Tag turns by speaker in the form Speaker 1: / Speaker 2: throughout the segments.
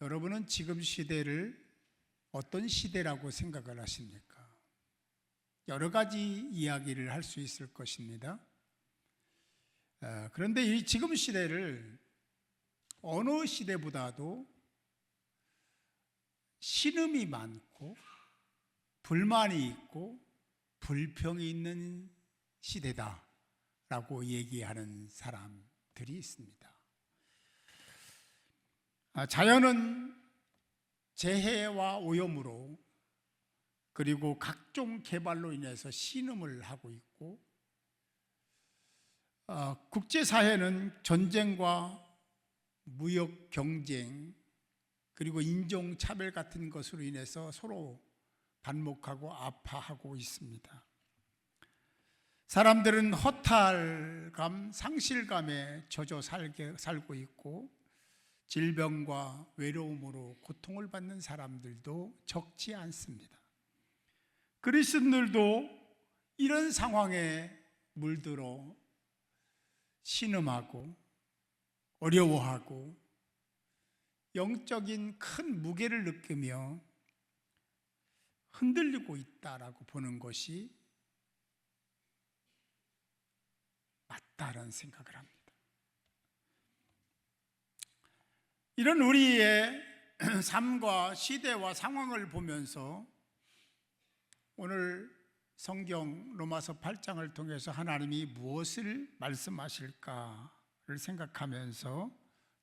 Speaker 1: 여러분은 지금 시대를 어떤 시대라고 생각을 하십니까? 여러 가지 이야기를 할 수 있을 것입니다. 그런데 이 지금 시대를 어느 시대보다도 신음이 많고 불만이 있고 불평이 있는 시대다라고 얘기하는 사람들이 있습니다. 자연은 재해와 오염으로 그리고 각종 개발로 인해서 신음을 하고 있고, 국제사회는 전쟁과 무역 경쟁 그리고 인종차별 같은 것으로 인해서 서로 반목하고 아파하고 있습니다. 사람들은 허탈감, 상실감에 젖어 살고 있고 질병과 외로움으로 고통을 받는 사람들도 적지 않습니다. 그리스도인들도 이런 상황에 물들어 신음하고 어려워하고 영적인 큰 무게를 느끼며 흔들리고 있다라고 보는 것이 맞다라는 생각을 합니다. 이런 우리의 삶과 시대와 상황을 보면서 오늘 성경 로마서 8장을 통해서 하나님이 무엇을 말씀하실까를 생각하면서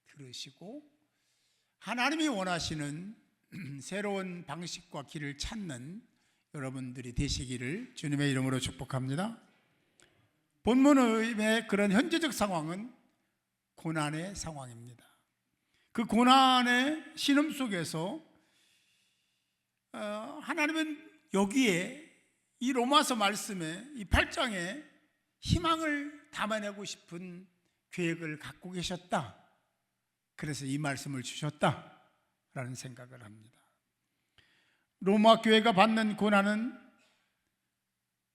Speaker 1: 들으시고 하나님이 원하시는 새로운 방식과 길을 찾는 여러분들이 되시기를 주님의 이름으로 축복합니다. 본문의 그런 현재적 상황은 고난의 상황입니다. 그 고난의 신음 속에서 하나님은 여기에 이 로마서 말씀에 이 8장에 희망을 담아내고 싶은 계획을 갖고 계셨다. 그래서 이 말씀을 주셨다라는 생각을 합니다. 로마 교회가 받는 고난은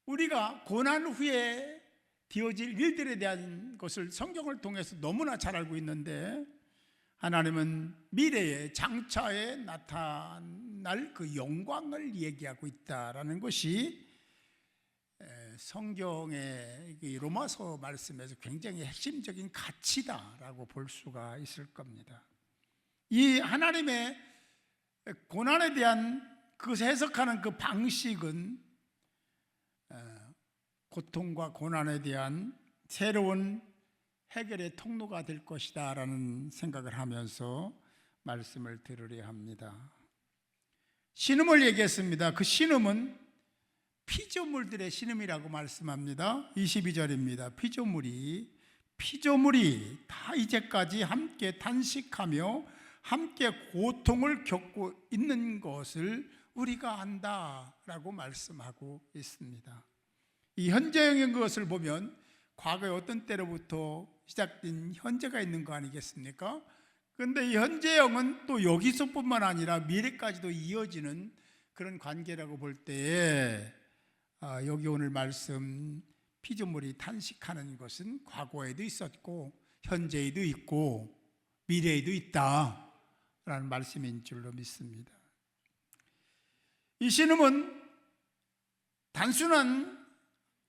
Speaker 1: 우리가 고난 후에 되어질 일들에 대한 것을 성경을 통해서 너무나 잘 알고 있는데, 하나님은 미래에 장차에 나타날 그 영광을 얘기하고 있다라는 것이 성경의 로마서 말씀에서 굉장히 핵심적인 가치다라고 볼 수가 있을 겁니다. 이 하나님의 고난에 대한 그 해석하는 그 방식은 고통과 고난에 대한 새로운 해결의 통로가 될 것이다 라는 생각을 하면서 말씀을 들으려 합니다. 신음을 얘기했습니다. 그 신음은 피조물들의 신음이라고 말씀합니다. 22절입니다. 피조물이 다 이제까지 함께 단식하며 함께 고통을 겪고 있는 것을 우리가 안다라고 말씀하고 있습니다. 이 현재형인 것을 보면 과거에 어떤 때로부터 시작된 현재가 있는 거 아니겠습니까? 그런데 이 현재형은 또 여기서뿐만 아니라 미래까지도 이어지는 그런 관계라고 볼 때에 여기 오늘 말씀 피조물이 탄식하는 것은 과거에도 있었고 현재에도 있고 미래에도 있다라는 말씀인 줄로 믿습니다. 이 신음은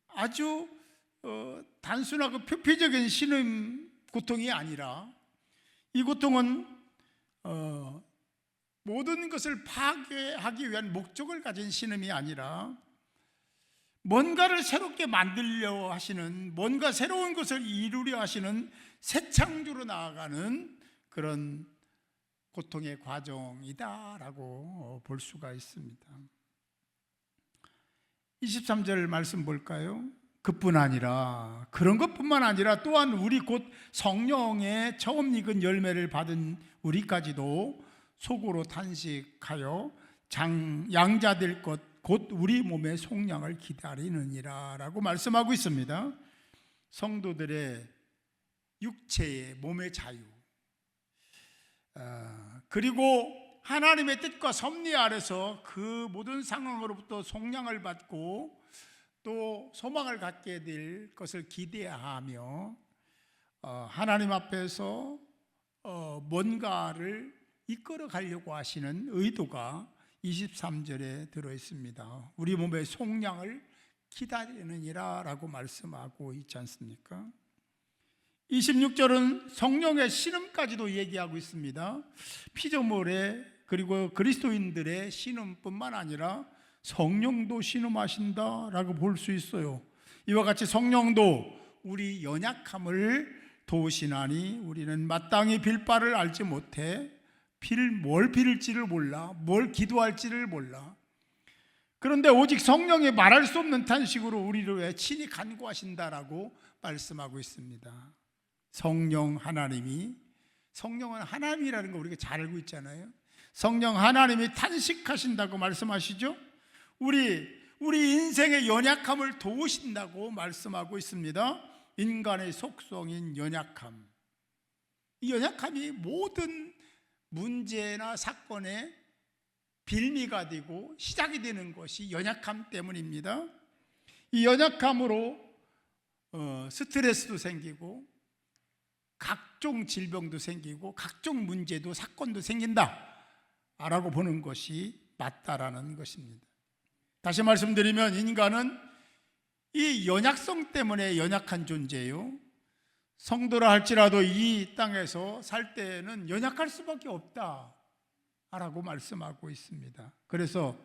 Speaker 1: 아주 단순하고 표피적인 신음 고통이 아니라, 이 고통은 모든 것을 파괴하기 위한 목적을 가진 신음이 아니라 뭔가를 새롭게 만들려 하시는, 뭔가 새로운 것을 이루려 하시는 새 창조로 나아가는 그런 고통의 과정이다라고 볼 수가 있습니다. 23절 말씀 볼까요? 그런 것뿐만 아니라 또한 우리 곧 성령의 처음 익은 열매를 받은 우리까지도 속으로 탄식하여 양자될 것 곧 우리 몸의 속량을 기다리느니라 라고 말씀하고 있습니다. 성도들의 육체의 몸의 자유, 그리고 하나님의 뜻과 섭리 아래서 그 모든 상황으로부터 속량을 받고 또 소망을 갖게 될 것을 기대하며 하나님 앞에서 뭔가를 이끌어 가려고 하시는 의도가 23절에 들어 있습니다. 우리 몸의 속량을 기다리느니라 라고 말씀하고 있지 않습니까? 26절은 성령의 신음까지도 얘기하고 있습니다. 피조물의 그리고 그리스도인들의 신음뿐만 아니라 성령도 신음하신다라고 볼 수 있어요. 이와 같이 성령도 우리 연약함을 도우시나니 우리는 마땅히 빌 바를 알지 못해 뭘 빌을지를 몰라, 뭘 기도할지를 몰라. 그런데 오직 성령이 말할 수 없는 탄식으로 우리를 위해 친히 간구하신다라고 말씀하고 있습니다. 성령은 하나님이라는 거 우리가 잘 알고 있잖아요. 성령 하나님이 탄식하신다고 말씀하시죠. 우리 인생의 연약함을 도우신다고 말씀하고 있습니다. 인간의 속성인 연약함, 이 연약함이 모든 문제나 사건의 빌미가 되고 시작이 되는 것이 연약함 때문입니다. 이 연약함으로 스트레스도 생기고 각종 질병도 생기고 각종 문제도 사건도 생긴다라고 보는 것이 맞다라는 것입니다. 다시 말씀드리면 인간은 이 연약성 때문에 연약한 존재예요. 성도라 할지라도 이 땅에서 살 때는 연약할 수밖에 없다라고 말씀하고 있습니다. 그래서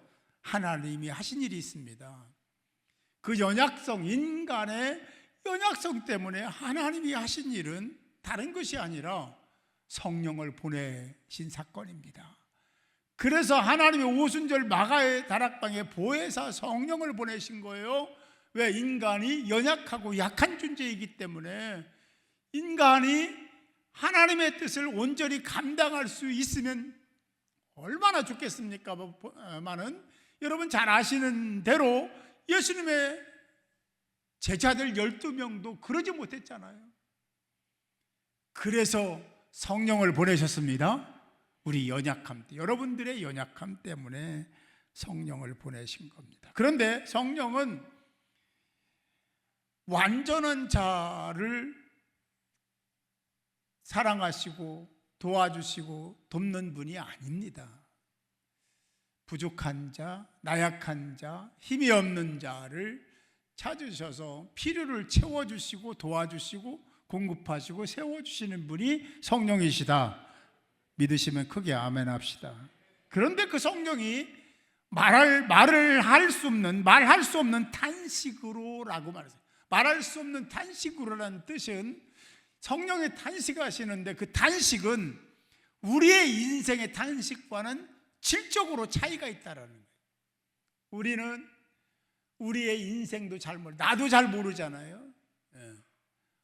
Speaker 1: 하나님이 하신 일이 있습니다. 그 연약성, 인간의 연약성 때문에 하나님이 하신 일은 다른 것이 아니라 성령을 보내신 사건입니다. 그래서 하나님이 오순절 마가의 다락방에 보혜사 성령을 보내신 거예요. 왜? 인간이 연약하고 약한 존재이기 때문에 인간이 하나님의 뜻을 온전히 감당할 수 있으면 얼마나 좋겠습니까? 많은 여러분 잘 아시는 대로 예수님의 제자들 12명도 그러지 못했잖아요. 그래서 성령을 보내셨습니다. 우리 연약함, 여러분들의 연약함 때문에 성령을 보내신 겁니다. 그런데 성령은 완전한 자를 사랑하시고 도와주시고 돕는 분이 아닙니다. 부족한 자, 나약한 자, 힘이 없는 자를 찾으셔서 필요를 채워주시고 도와주시고 공급하시고 세워주시는 분이 성령이시다. 믿으시면 크게 아멘 합시다. 그런데 그 성령이 말할 수 없는 탄식으로라고 말했어요. 말할 수 없는 탄식으로라는 뜻은 성령의 탄식하시는데 그 탄식은 우리의 인생의 탄식과는 질적으로 차이가 있다라는 거예요. 우리는 우리의 인생도 잘 나도 잘 모르잖아요.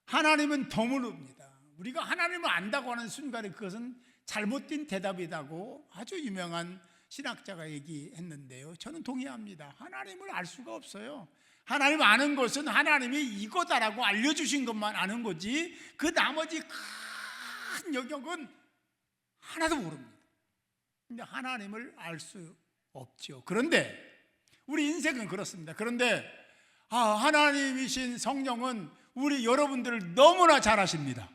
Speaker 1: 하나님은 더 모릅니다. 우리가 하나님을 안다고 하는 순간에 그것은 잘못된 대답이라고 아주 유명한 신학자가 얘기했는데요. 저는 동의합니다. 하나님을 알 수가 없어요. 하나님 아는 것은 하나님이 이거다라고 알려주신 것만 아는 거지 그 나머지 큰 영역은 하나도 모릅니다. 근데 하나님을 알 수 없죠. 그런데 우리 인생은 그렇습니다. 그런데 하나님이신 성령은 우리 여러분들을 너무나 잘 아십니다.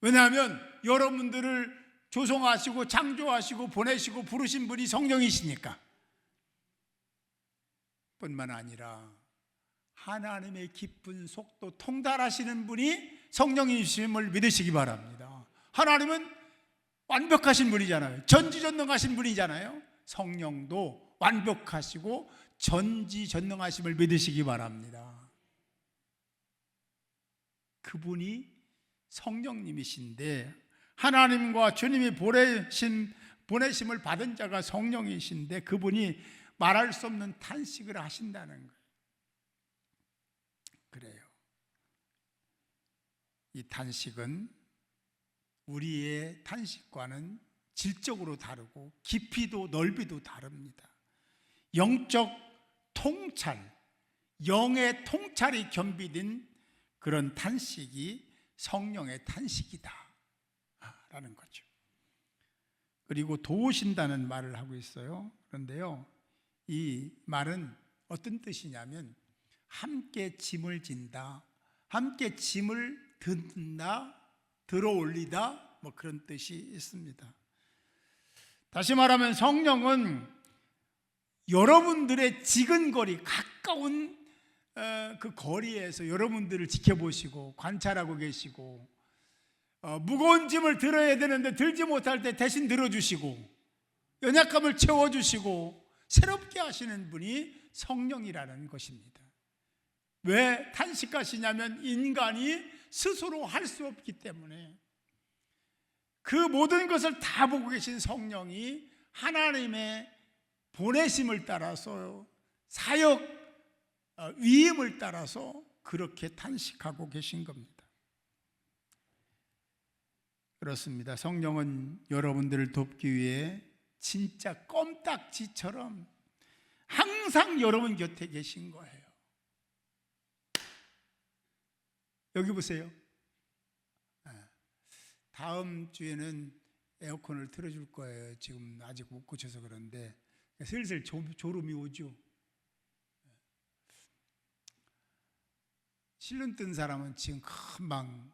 Speaker 1: 왜냐하면 여러분들을 조성하시고 창조하시고 보내시고 부르신 분이 성령이시니까. 뿐만 아니라 하나님의 깊은 속도 통달하시는 분이 성령이심을 믿으시기 바랍니다. 하나님은 완벽하신 분이잖아요. 전지전능하신 분이잖아요. 성령도 완벽하시고 전지전능하심을 믿으시기 바랍니다. 그분이 성령님이신데 하나님과 주님이 보내심을 받은 자가 성령이신데 그분이 말할 수 없는 탄식을 하신다는 거예요. 그래요. 이 탄식은 우리의 탄식과는 질적으로 다르고 깊이도 넓이도 다릅니다. 영적 통찰, 영의 통찰이 겸비된 그런 탄식이 성령의 탄식이다 라는 거죠. 그리고 도우신다는 말을 하고 있어요. 그런데요, 이 말은 어떤 뜻이냐면 함께 짐을 진다, 함께 짐을 든다, 들어 올리다, 뭐 그런 뜻이 있습니다. 다시 말하면 성령은 여러분들의 지근거리, 가까운 그 거리에서 여러분들을 지켜보시고 관찰하고 계시고, 무거운 짐을 들어야 되는데 들지 못할 때 대신 들어주시고, 연약함을 채워주시고 새롭게 하시는 분이 성령이라는 것입니다. 왜 탄식하시냐면 인간이 스스로 할 수 없기 때문에. 그 모든 것을 다 보고 계신 성령이 하나님의 보내심을 따라서, 사역 위임을 따라서 그렇게 탄식하고 계신 겁니다. 그렇습니다. 성령은 여러분들을 돕기 위해 진짜 껌딱지처럼 항상 여러분 곁에 계신 거예요. 여기 보세요. 다음 주에는 에어컨을 틀어줄 거예요. 지금 아직 못 고쳐서 그런데 슬슬 졸음이 오죠. 실눈 뜬 사람은 지금 금방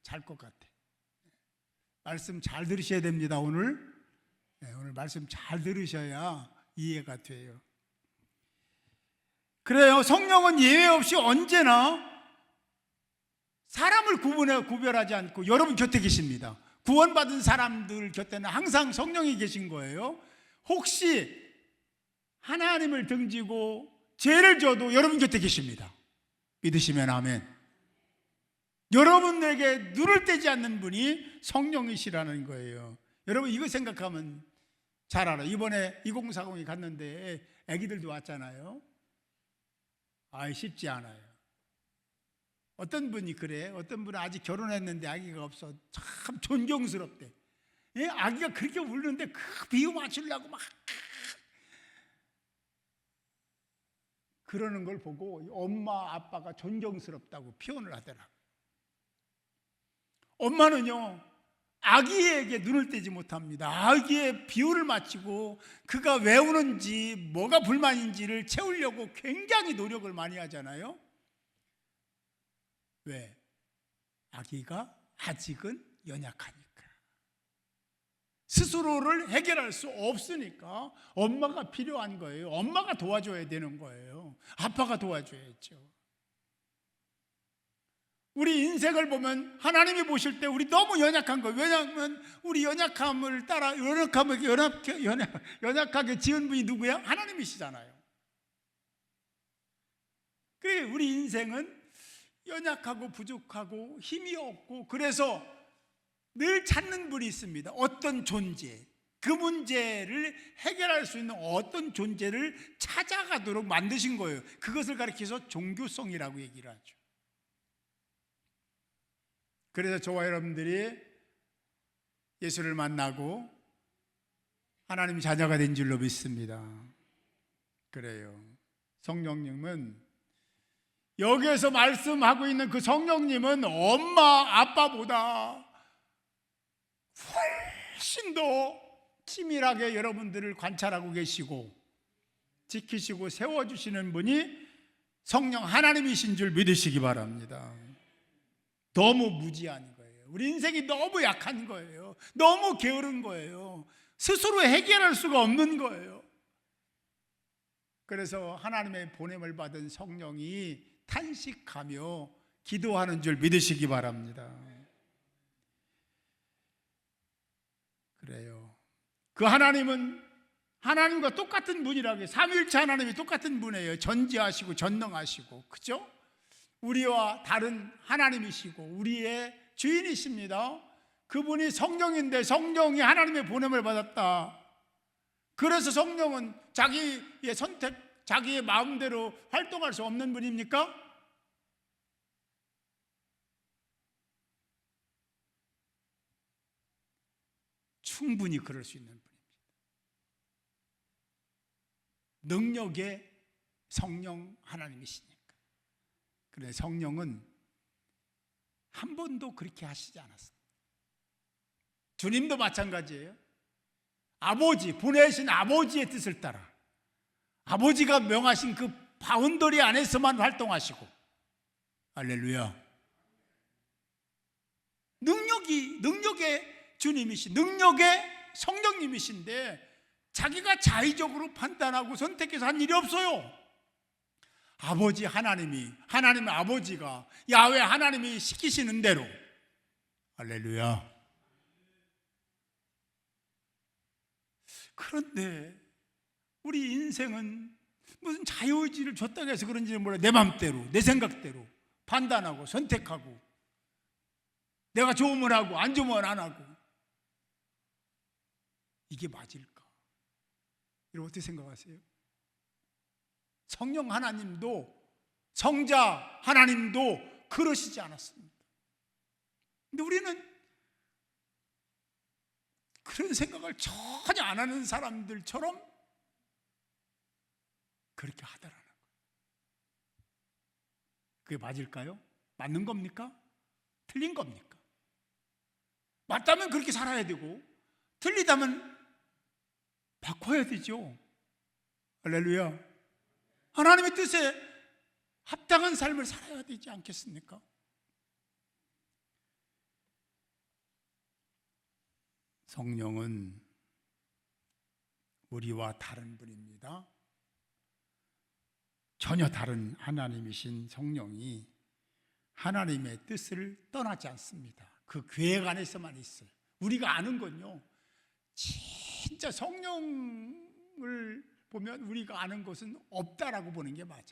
Speaker 1: 잘 것 같아. 말씀 잘 들으셔야 됩니다. 오늘 말씀 잘 들으셔야 이해가 돼요. 그래요. 성령은 예외 없이 언제나 사람을 구별하지 않고 여러분 곁에 계십니다. 구원받은 사람들 곁에는 항상 성령이 계신 거예요. 혹시 하나님을 등지고 죄를 져도 여러분 곁에 계십니다. 믿으시면 아멘. 여러분에게 눈을 떼지 않는 분이 성령이시라는 거예요. 여러분 이거 생각하면 잘 알아요. 이번에 2040이 갔는데 애기들도 왔잖아요. 쉽지 않아요. 어떤 분이 그래. 어떤 분은 아직 결혼했는데 아기가 없어. 참 존경스럽대. 아기가 그렇게 울는데 그 비유 맞추려고 막 그러는 걸 보고 엄마 아빠가 존경스럽다고 표현을 하더라고요. 엄마는요 아기에게 눈을 떼지 못합니다. 아기의 비유를 맞추고 그가 왜 우는지 뭐가 불만인지를 채우려고 굉장히 노력을 많이 하잖아요. 왜? 아기가 아직은 연약하니까, 스스로를 해결할 수 없으니까 엄마가 필요한 거예요. 엄마가 도와줘야 되는 거예요. 아빠가 도와줘야죠. 우리 인생을 보면 하나님이 보실 때 우리 너무 연약한 거예요. 왜냐하면 우리 연약함을 따라 연약하게 지은 분이 누구야? 하나님이시잖아요. 그래 우리 인생은 연약하고 부족하고 힘이 없고, 그래서 늘 찾는 분이 있습니다. 어떤 존재, 그 문제를 해결할 수 있는 어떤 존재를 찾아가도록 만드신 거예요. 그것을 가리켜서 종교성이라고 얘기를 하죠. 그래서 저와 여러분들이 예수를 만나고 하나님 자녀가 된 줄로 믿습니다. 그래요. 성령님은, 여기에서 말씀하고 있는 그 성령님은 엄마 아빠보다 훨씬 더 치밀하게 여러분들을 관찰하고 계시고 지키시고 세워주시는 분이 성령 하나님이신 줄 믿으시기 바랍니다. 너무 무지한 거예요. 우리 인생이 너무 약한 거예요. 너무 게으른 거예요. 스스로 해결할 수가 없는 거예요. 그래서 하나님의 보냄을 받은 성령이 탄식하며 기도하는 줄 믿으시기 바랍니다. 그래요. 그 하나님은 하나님과 똑같은 분이라고 해요. 삼위일체 하나님이 똑같은 분이에요. 전지하시고 전능하시고, 그죠? 우리와 다른 하나님이시고 우리의 주인이십니다. 그분이 성령인데 성령이 하나님의 보냄을 받았다. 그래서 성령은 자기의 선택, 자기의 마음대로 활동할 수 없는 분입니까? 충분히 그럴 수 있는 분입니다. 능력의 성령 하나님이시니까. 그런데 성령은 한 번도 그렇게 하시지 않았습니다. 주님도 마찬가지예요. 아버지, 보내신 아버지의 뜻을 따라 아버지가 명하신 그 바운더리 안에서만 활동하시고, 할렐루야. 능력의 주님이신, 능력의 성령님이신데 자기가 자의적으로 판단하고 선택해서 한 일이 없어요. 아버지 하나님의 아버지가 야훼 하나님이 시키시는 대로. 할렐루야. 그런데 우리 인생은 무슨 자유의지를 줬다고 해서 그런지는 몰라. 내 맘대로, 내 생각대로 판단하고 선택하고, 내가 좋으면 하고 안 좋으면 안 하고. 이게 맞을까? 여러분 어떻게 생각하세요? 성령 하나님도, 성자 하나님도 그러시지 않았습니다. 근데 우리는 그런 생각을 전혀 안 하는 사람들처럼 그렇게 하더라는 거예요. 그게 맞을까요? 맞는 겁니까? 틀린 겁니까? 맞다면 그렇게 살아야 되고, 틀리다면 바꿔야 되죠. 할렐루야. 하나님의 뜻에 합당한 삶을 살아야 되지 않겠습니까? 성령은 우리와 다른 분입니다. 전혀 다른 하나님이신 성령이 하나님의 뜻을 떠나지 않습니다. 그 계획 안에서만 있어요. 우리가 아는 건요, 진짜 성령을 보면 우리가 아는 것은 없다라고 보는 게 맞아요.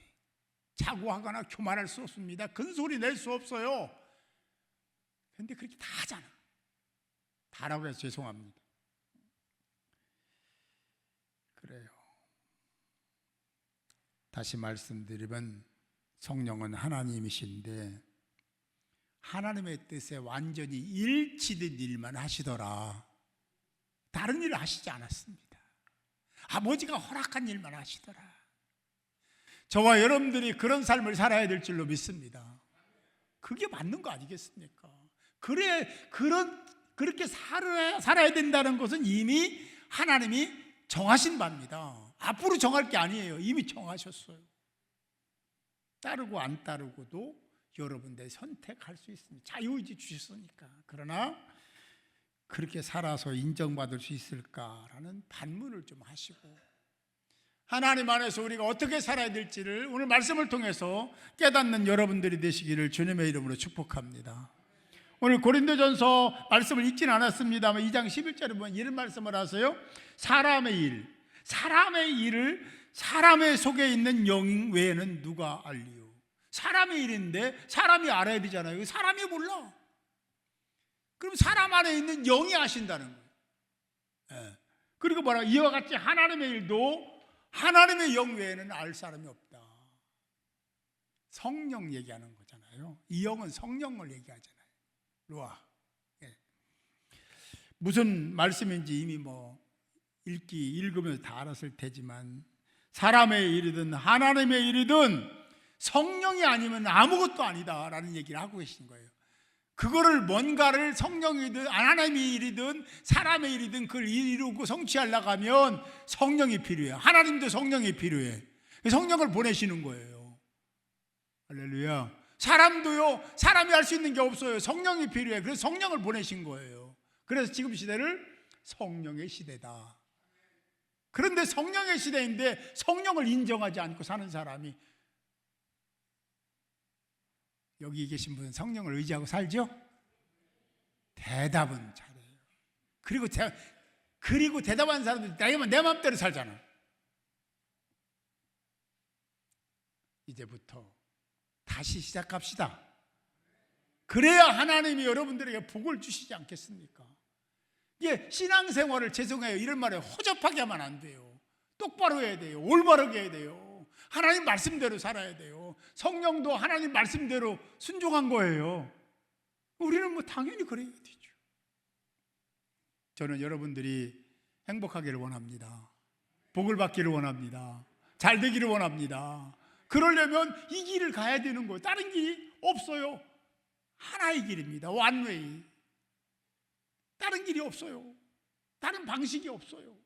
Speaker 1: 자고하거나 교만할 수 없습니다. 큰 소리 낼 수 없어요. 그런데 그렇게 다 하잖아. 다라고 해서 죄송합니다. 그래요. 다시 말씀드리면 성령은 하나님이신데 하나님의 뜻에 완전히 일치된 일만 하시더라. 다른 일을 하시지 않았습니다. 아버지가 허락한 일만 하시더라. 저와 여러분들이 그런 삶을 살아야 될 줄로 믿습니다. 그게 맞는 거 아니겠습니까? 그렇게 살아야 된다는 것은 이미 하나님이 정하신 바입니다. 앞으로 정할 게 아니에요. 이미 정하셨어요. 따르고 안 따르고도 여러분들 선택할 수 있습니다. 자유의지 주셨으니까. 그러나 그렇게 살아서 인정받을 수 있을까라는 반문을 좀 하시고, 하나님 안에서 우리가 어떻게 살아야 될지를 오늘 말씀을 통해서 깨닫는 여러분들이 되시기를 주님의 이름으로 축복합니다. 오늘 고린도전서 말씀을 읽진 않았습니다만 2장 11절에 보면 이런 말씀을 하세요. 사람의 일을 사람의 속에 있는 영 외에는 누가 알리요. 사람의 일인데 사람이 알아야 되잖아요. 사람이 몰라. 그럼 사람 안에 있는 영이 아신다는 거예요. 예. 그리고 뭐라, 이와 같이 하나님의 일도 하나님의 영 외에는 알 사람이 없다. 성령 얘기하는 거잖아요. 이 영은 성령을 얘기하잖아요. 루아. 예. 무슨 말씀인지 이미 읽으면서 다 알았을 테지만, 사람의 일이든 하나님의 일이든 성령이 아니면 아무것도 아니다라는 얘기를 하고 계신 거예요. 그거를 뭔가를 성령이든 하나님의 일이든 사람의 일이든 그걸 이루고 성취하려고 하면 성령이 필요해요. 하나님도 성령이 필요해. 성령을 보내시는 거예요. 할렐루야. 사람도요, 사람이 할 수 있는 게 없어요. 성령이 필요해. 그래서 성령을 보내신 거예요. 그래서 지금 시대를 성령의 시대다. 그런데 성령의 시대인데 성령을 인정하지 않고 사는 사람이, 여기 계신 분은 성령을 의지하고 살죠? 대답은 잘해요. 그리고 대답하는 사람들이 내 마음대로 살잖아. 이제부터 다시 시작합시다. 그래야 하나님이 여러분들에게 복을 주시지 않겠습니까? 이게 신앙생활을, 죄송해요, 이런 말에 허접하게 하면 안 돼요. 똑바로 해야 돼요. 올바르게 해야 돼요. 하나님 말씀대로 살아야 돼요. 성령도 하나님 말씀대로 순종한 거예요. 우리는 당연히 그래야 되죠. 저는 여러분들이 행복하기를 원합니다. 복을 받기를 원합니다. 잘 되기를 원합니다. 그러려면 이 길을 가야 되는 거예요. 다른 길이 없어요. 하나의 길입니다. 원웨이. 다른 길이 없어요. 다른 방식이 없어요.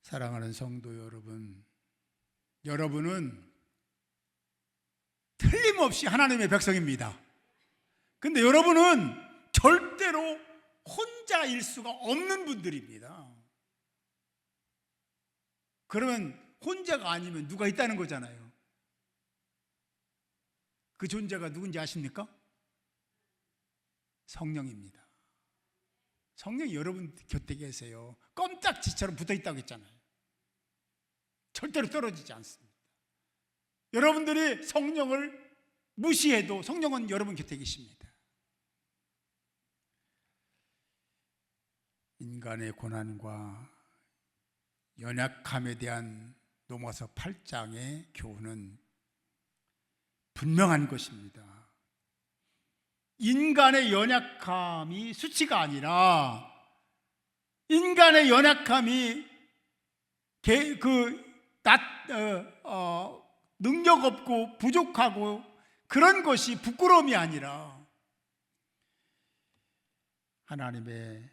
Speaker 1: 사랑하는 성도 여러분, 여러분은 틀림없이 하나님의 백성입니다. 근데 여러분은 절대로 혼자 혼자일 수가 없는 분들입니다. 그러면 혼자가 아니면 누가 있다는 거잖아요. 그 존재가 누군지 아십니까? 성령입니다. 성령이 여러분 곁에 계세요. 껌딱지처럼 붙어 있다고 했잖아요. 절대로 떨어지지 않습니다. 여러분들이 성령을 무시해도 성령은 여러분 곁에 계십니다. 인간의 고난과 연약함에 대한 로마서 8장의 교훈은 분명한 것입니다. 인간의 연약함이 수치가 아니라 인간의 연약함이 능력 없고 부족하고 그런 것이 부끄러움이 아니라 하나님의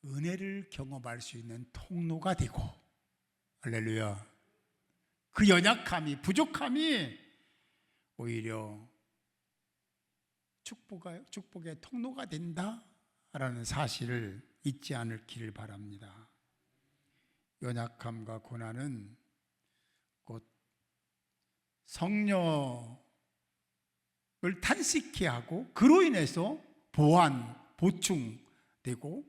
Speaker 1: 은혜를 경험할 수 있는 통로가 되고, 할렐루야, 그 연약함이, 부족함이 오히려 축복의 통로가 된다라는 사실을 잊지 않기를 바랍니다. 연약함과 고난은 곧 성령을 탄식케 하고 그로 인해서 보충되고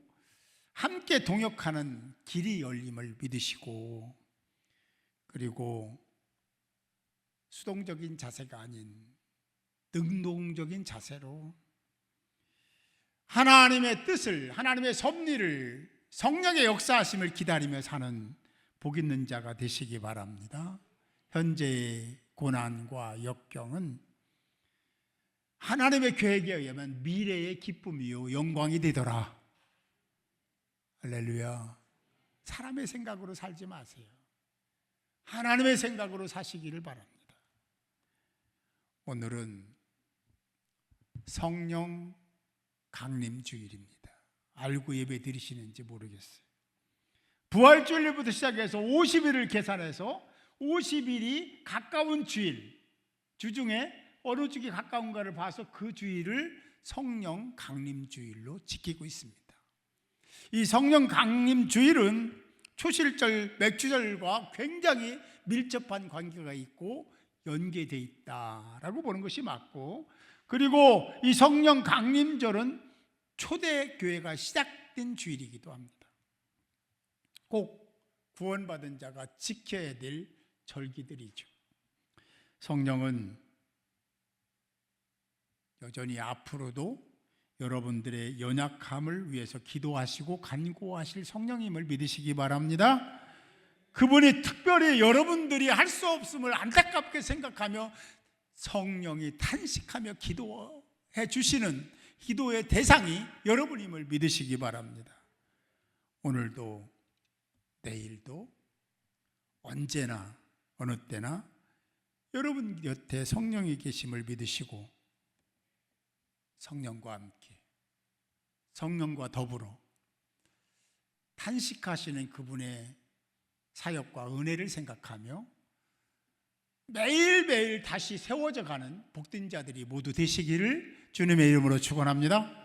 Speaker 1: 함께 동역하는 길이 열림을 믿으시고, 그리고 수동적인 자세가 아닌 능동적인 자세로 하나님의 뜻을, 하나님의 섭리를, 성령의 역사하심을 기다리며 사는 복 있는 자가 되시기 바랍니다. 현재의 고난과 역경은 하나님의 계획에 의하면 미래의 기쁨이요 영광이 되더라. 할렐루야. 사람의 생각으로 살지 마세요. 하나님의 생각으로 사시기를 바랍니다. 오늘은 성령 강림 주일입니다. 알고 예배 드리시는지 모르겠어요. 부활주일부터 시작해서 50일을 계산해서 50일이 가까운 주일, 주중에 어느 주기 가까운가를 봐서 그 주일을 성령 강림 주일로 지키고 있습니다. 이 성령 강림 주일은 초실절, 맥주절과 굉장히 밀접한 관계가 있고 연계되어 있다라고 보는 것이 맞고, 그리고 이 성령 강림절은 초대교회가 시작된 주일이기도 합니다. 꼭 구원받은 자가 지켜야 될 절기들이죠. 성령은 여전히 앞으로도 여러분들의 연약함을 위해서 기도하시고 간구하실 성령님을 믿으시기 바랍니다. 그분이 특별히 여러분들이 할 수 없음을 안타깝게 생각하며 성령이 탄식하며 기도해 주시는 기도의 대상이 여러분임을 믿으시기 바랍니다. 오늘도 내일도 언제나 어느 때나 여러분 곁에 성령이 계심을 믿으시고 성령과 함께, 성령과 더불어 탄식하시는 그분의 사역과 은혜를 생각하며 매일매일 다시 세워져 가는 복된 자들이 모두 되시기를 주님의 이름으로 축원합니다.